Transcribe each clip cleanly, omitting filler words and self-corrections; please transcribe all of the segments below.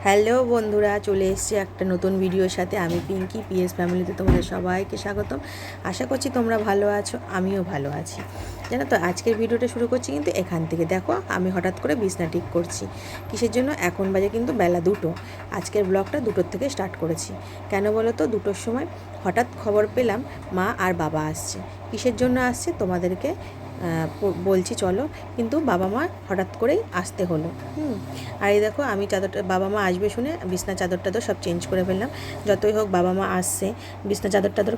Hello বন্ধুরা, চলে এসেছি একটা নতুন ভিডিওর সাথে। আমি পিঙ্কি, পিএস ফ্যামিলিতে তোমাদের সবাইকে স্বাগতম। আশা করছি তোমরা ভালো আছো, আমিও ভালো আছি। জানো তো, আজকের ভিডিওটা শুরু করছি কিন্তু এখান থেকে। দেখো, আমি হঠাৎ করে বিছনা ঠিক করছি। কিসের জন্য? এখন বাজে কিন্তু বেলা 2টো। আজকের ব্লগটা 2টোর থেকে স্টার্ট করেছি। কেন বলো তো? 2টোর সময় হঠাৎ খবর পেলাম মা আর বাবা আসছে। কিসের জন্য আসছে তোমাদেরকে বলছি চলো। কিন্তু বাবা মা হঠাৎ করেই আসতে হলো। আর এই দেখো, আমি চাদরটা, বাবা মা আসবে শুনে বিছনা চাদর টাদর সব চেঞ্জ করে ফেললাম। যতই হোক বাবা মা আসছে, বিছনা চাদর টাদর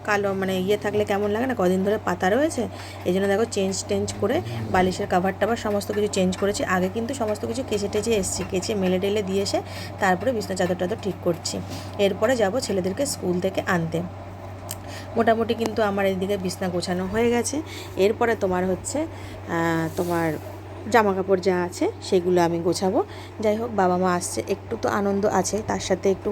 কালো মানে থাকলে কেমন লাগে না, কদিন ধরে পাতা রয়েছে। এই জন্য দেখো চেঞ্জ করে বালিশের কাভার টাভার সমস্ত কিছু চেঞ্জ করেছি। আগে কিন্তু সমস্ত কিছু কেচে টেচে এসেছি, কেচে মেলে টেলে দিয়ে এসে তারপরে বিছনা চাদর টাদর ঠিক করছি। এরপরে যাব ছেলেদেরকে স্কুল থেকে আনতে। মোটামুটি কিন্তু আমার এইদিকে বিছনা গোছানো হয়ে গেছে। এরপরে তোমার হচ্ছে তোমার জামা কাপড় যা আছে সেগুলো আমি গোছাবো। যাই হোক, বাবা মা আসছে, একটু তো আনন্দ আছে, তার সাথে একটু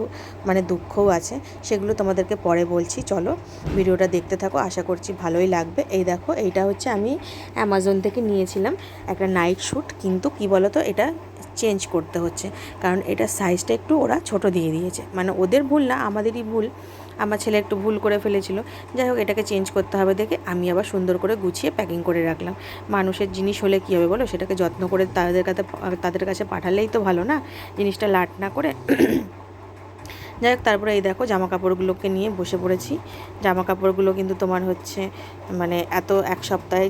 মানে দুঃখও আছে। সেগুলো তোমাদেরকে পরে বলছি। চলো ভিডিওটা দেখতে থাকো, আশা করছি ভালোই লাগবে। এই দেখো, এইটা হচ্ছে আমি অ্যামাজন থেকে নিয়েছিলাম একটা নাইট শ্যুট। কিন্তু কি বলো তো, এটা চেঞ্জ করতে হচ্ছে, কারণ এটা সাইজটা একটু ওরা ছোট দিয়ে দিয়েছে। মানে ওদের ভুল না, আমাদেরই ভুল। আমার ছেলে একটু ভুল করে ফেলেছিল। যাই হোক, এটাকে চেঞ্জ করতে হবে দেখে আমি আবার সুন্দর করে গুছিয়ে প্যাকিং করে রাখলাম। মানুষের জিনিস হলে কী হবে বলো, সেটাকে যত্ন করে তাদের কাছে পাঠালেই তো ভালো না, জিনিসটা লাট না করে। যাই হোক, তারপরে এই দেখো জামা কাপড়গুলোকে নিয়ে বসে পড়েছি। জামা কাপড়গুলো কিন্তু তোমার হচ্ছে মানে এক সপ্তাহে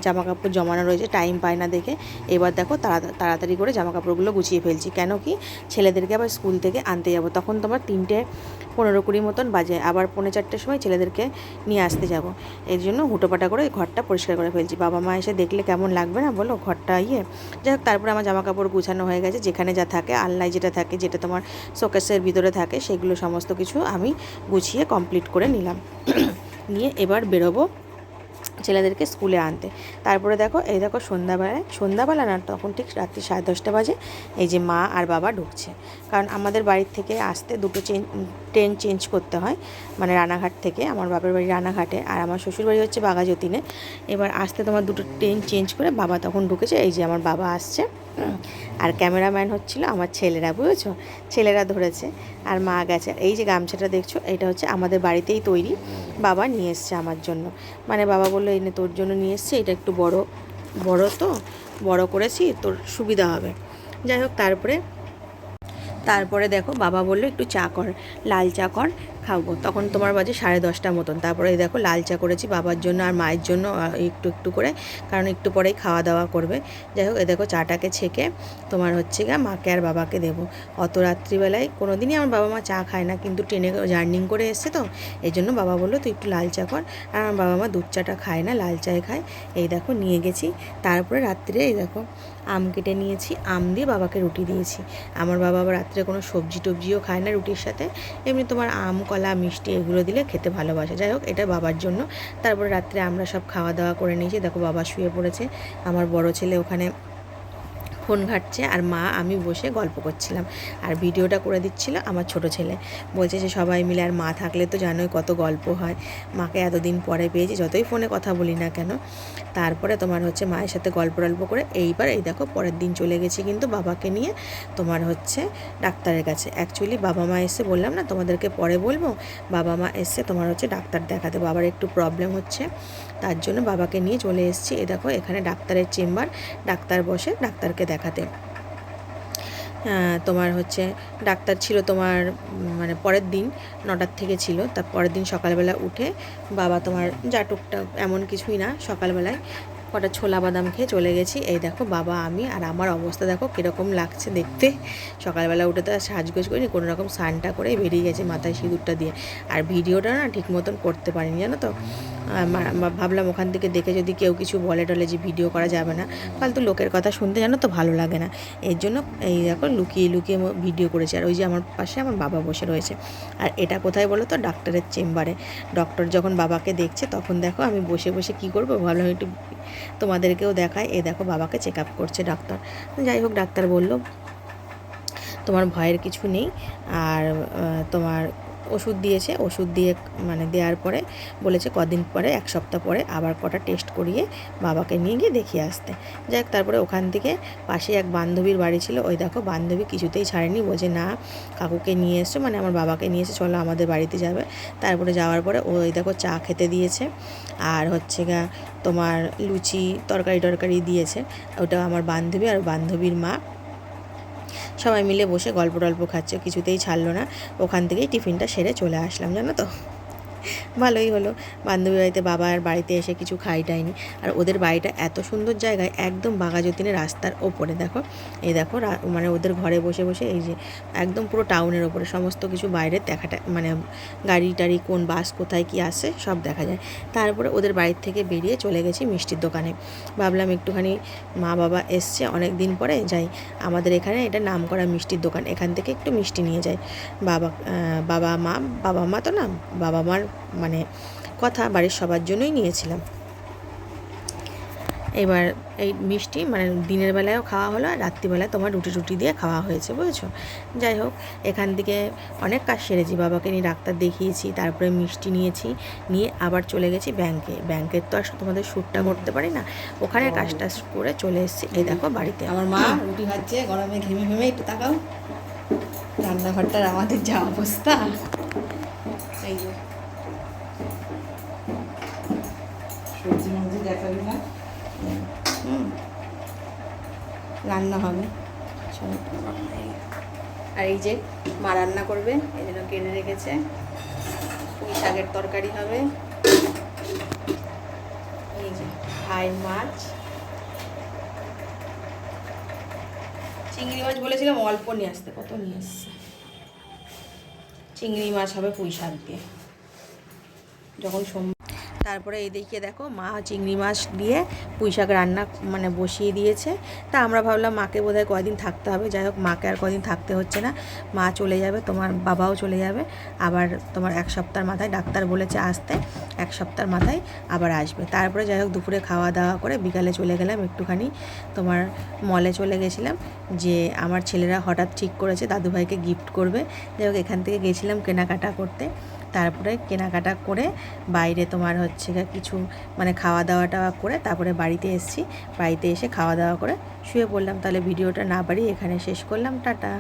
জামা কাপড় জমানো রয়েছে, টাইম পায় না দেখে এবার দেখো তাড়াতাড়ি করে জামা কাপড়গুলো গুছিয়ে ফেলছি। কেন কি, ছেলেদেরকে আবার স্কুল থেকে আনতে যাব। তখন তোমার 3:15-20 মতন বাজে, আবার 3:45-4টের সময় ছেলেদেরকে নিয়ে আসতে যাব। এর জন্য হুটোপাটা করে ঘরটা পরিষ্কার করে ফেলছি। বাবা মা এসে দেখলে কেমন লাগবে না বলো ঘরটা যাই হোক, তারপরে আমার জামা কাপড় গুছানো হয়ে গেছে। যেখানে যা থাকে, আলনায় যেটা থাকে, যেটা তোমার শোকেসের ভিতরে থাকে, সেগুলো সমস্ত কিছু আমি গুছিয়ে কমপ্লিট করে নিলাম। নিয়ে এবার বেরোবো ছেলেদেরকে স্কুলে আনতে। তারপরে দেখো, এই দেখো সন্ধ্যাবেলা না, তখন ঠিক রাত্রি 10:30 বাজে। এই যে মা আর বাবা ঢুকছে, কারণ আমাদের বাড়ির থেকে আসতে দুটো ট্রেন চেঞ্জ করতে হয়। মানে রানাঘাট থেকে, আমার বাবার বাড়ি রানাঘাটে আর আমার শ্বশুর বাড়ি হচ্ছে বাঘাযতীনে। এবার আসতে তোমার দুটো ট্রেন চেঞ্জ করে বাবা তখন ঢুকেছে। এই যে আমার বাবা আসছে, আর ক্যামেরাম্যান হচ্ছিল আমার ছেলেরা, বুঝেছো, ছেলেরা ধরেছে। আর মা গেছে। এই যে গামছাটা দেখছো, এটা হচ্ছে আমাদের বাড়িতেই তৈরি, বাবা নিয়ে এসছে আমার জন্য। মানে বাবা বললো, এই নে তোর জন্য নিয়ে এসছে, এটা একটু বড় বড় তো, বড় করেছি, তোর সুবিধা হবে। যাই হোক, তারপরে দেখো বাবা বললো একটু চা কর, লাল চা কর, খাবো। তখন তোমার বাজে 10:30 মতন। তারপরে এই দেখো লাল চা করেছি বাবার জন্য আর মায়ের জন্য একটু একটু করে, কারণ একটু পরেই খাওয়া দাওয়া করবে। যাই হোক, এই দেখো চাটাকে ছেঁকে তোমার হচ্ছে গিয়ে মাকে আর বাবাকে দেবো। অত রাত্রিবেলায় কোনো দিনই আমার বাবা মা চা খায় না, কিন্তু ট্রেনে জার্নিং করে এসছে তো, এই জন্য বাবা বললো তুই একটু লাল চা কর। আর আমার বাবা মা দুধ চাটা খায় না, লাল চাই খায়। এই দেখো নিয়ে গেছি। তারপরে রাত্রে এই দেখো আম কেটে নিয়েছি, আম দিয়ে বাবাকে রুটি দিয়েছি। আমার বাবা আবার রাত্রে কোনো সবজি টবজিও খায় না রুটির সাথে, এমনি তোমার আম কলা মিষ্টি এগুলো দিলে খেতে ভালোবাসে। যাই হোক, এটা বাবার জন্য। তারপরে রাত্রে আমরা সব খাওয়া দাওয়া করে নিয়েছি। দেখো বাবা শুয়ে পড়েছে, আমার বড় ছেলে ওখানে ফোন ঘাঁটছে, আর মা আমি বসে গল্প করছিলাম। আর ভিডিওটা করে দিচ্ছিল আমার ছোট ছেলে। বলছে যে সবাই মিলে, আর মা থাকলে তো জানোই কত গল্প হয়। মাকে এতদিন পরে পেয়েছি, যতই ফোনে কথা বলি না কেন। তারপরে তোমার হচ্ছে মায়ের সাথে গল্প করে এইবার এই দেখো পরের দিন চলে গেছি কিন্তু বাবাকে নিয়ে তোমার হচ্ছে ডাক্তারের কাছে। অ্যাকচুয়ালি বাবা মা এসে, বললাম না তোমাদেরকে পরে বলবো, বাবা মা এসে তোমার হচ্ছে ডাক্তার দেখাতে, বাবার একটু প্রবলেম হচ্ছে, তার জন্য বাবাকে নিয়ে চলে এসেছি। এ দেখো এখানে ডাক্তারের চেম্বার, ডাক্তার বসে ডাক্তারকে দেখাতে। তোমার হচ্ছে ডাক্তার ছিল তোমার মানে পরের দিন 9টার থেকে ছিল। তার পরের দিন সকালবেলা উঠে বাবা তোমার যা টুকটাক, এমন কিছুই না, সকালবেলায় কটা ছোলা বাদাম খেয়ে চলে গেছি। এই দেখো বাবা আমি, আর আমার অবস্থা দেখো কীরকম লাগছে দেখতে। সকালবেলা উঠে তো আর সাজগোজ করিনি, কোনো রকম স্নানটা করে বেরিয়ে গেছে মাথায় সিঁদুরটা দিয়ে। আর ভিডিওটা না ঠিক মতন করতে পারিনি, জানো তো। ভাবলাম ওখান থেকে দেখে যদি কেউ কিছু বলে টলে যে ভিডিও করা যাবে না, ফালতু লোকের কথা শুনতে জানো তো ভালো লাগে না। এর জন্য এই দেখো লুকিয়ে লুকিয়ে ভিডিও করেছি। আর ওই যে আমার পাশে আমার বাবা বসে রয়েছে। আর এটা কোথায় বলো তো, ডাক্তারের চেম্বারে। ডক্টর যখন বাবাকে দেখছে তখন দেখো আমি বসে বসে কী করবো, ভাবলাম একটু তোমাদেরকেও দেখায়। এই দেখো বাবাকে চেক আপ করছে ডাক্তার। যাই হোক, ডাক্তার বলল তোমার ভয়ের কিছু নেই, আর তোমার ওষুধ দিয়েছে, ওষুধ দিয়ে মানে দেওয়ার পরে বলেছে কদিন পরে 1 সপ্তাহ পরে আবার কটা টেস্ট করিয়ে বাবাকে নিয়ে গিয়ে দেখিয়ে আসতে। যাই হোক, তারপরে ওখান থেকে পাশে এক বান্ধবীর বাড়ি ছিল, ওই দেখো বান্ধবী কিছুতেই ছাড়েনি, বলছে না কাকুকে নিয়ে এসছো, মানে আমার বাবাকে নিয়ে এসে চলো আমাদের বাড়িতে যাবে। তারপরে যাওয়ার পরে ওই দেখো চা খেতে দিয়েছে, আর হচ্ছে গা তোমার লুচি তরকারি দিয়েছে। ওটা আমার বান্ধবী আর বান্ধবীর মা সবাই মিলে বসে গল্প টল্প খাচ্ছে, কিছুতেই ছাড়লো না। ওখান থেকেই টিফিনটা সেরে চলে আসলাম, জানো তো। ভালোই হলো, বান্ধবী বাড়িতে বাবার বাড়িতে এসে কিছু খাইটাইনি। আর ওদের বাড়িটা এত সুন্দর জায়গায়, একদম বাঘাযতীনের রাস্তার ওপরে, দেখো এই দেখো মানে ওদের ঘরে বসে বসে এই যে একদম পুরো টাউনের ওপরে সমস্ত কিছু বাইরের দেখাটা, মানে গাড়ি টাড়ি কোন বাস কোথায় কি আসে সব দেখা যায়। তারপরে ওদের বাড়ির থেকে বেরিয়ে চলে গেছি মিষ্টির দোকানে। ভাবলাম একটুখানি মা বাবা এসছে অনেক দিন পরে, যাই আমাদের এখানে এটা নামকরা মিষ্টির দোকান, এখান থেকে একটু মিষ্টি নিয়ে যাই। বাবা মা তো না, বাবা মার মানে কথা বাড়ির সবার জন্যই নিয়েছিলাম। এবার এই মিষ্টি মানে দিনের বেলায়ও খাওয়া হলো, আর রাত্রিবেলায় তোমার রুটি দিয়ে খাওয়া হয়েছে, বুঝেছো। যাই হোক, এখান থেকে অনেক কাজ সেরেছি, বাবাকে নিয়ে ডাক্তার দেখিয়েছি, তারপরে মিষ্টি নিয়েছি, নিয়ে আবার চলে গেছি ব্যাংকের তো আর তোমাদের শ্যুটটা করতে পারি না, ওখানে কাজটা করে চলে এসেছি। এই দেখো বাড়িতে আমার মা রুটি খাচ্ছে, গরমে ঘেমে একটু তাকাও, রান্নাঘরটার আমাদের যা অবস্থা। এই যে সবজি মবজি দেখাবি না, রান্না হবে। আর এই যে মা রান্না করবে, এই জন্য কেটে রেখেছে। পুঁই শাকের তরকারি হবে, এই যে ভাইয়ের মাছ, চিংড়ি মাছ বলেছিলাম অল্প নিয়ে আসতে, কত নিয়ে আসছে। চিংড়ি মাছ হবে পুঁই শাক দিয়ে যখন তারপরে এদিকে দেখো মা চিংড়ি মাছ দিয়ে পুঁই শাক রান্না মানে বসিয়ে দিয়েছে। তা আমরা ভাবলাম মাকে বোধহয় কয়দিন থাকতে হবে, যাই হোক মাকে আর কদিন থাকতে হচ্ছে না, মা চলে যাবে, তোমার বাবাও চলে যাবে আবার, তোমার 1 সপ্তাহের মাথায় ডাক্তার বলেছে আসতে, 1 সপ্তাহের মাথায় আবার আসবে। তারপরে যাই হোক দুপুরে খাওয়া দাওয়া করে বিকালে চলে গেলাম একটুখানি তোমার মলে চলে গেছিলাম, যে আমার ছেলেরা হঠাৎ ঠিক করেছে দাদুভাইকে গিফট করবে। যাই হোক এখান থেকে গেছিলাম কেনাকাটা করতে, তারপরে কেনাকাটা করে বাইরে তোমার হচ্ছে কিছু মানে খাওয়া দাওয়াটা করে তারপরে বাড়িতে এসেছি, বাড়িতে এসে খাওয়া দাওয়া করে শুয়ে পড়লাম। তাহলে ভিডিওটা না বাড়িয়ে এখানে শেষ করলাম, টাটা।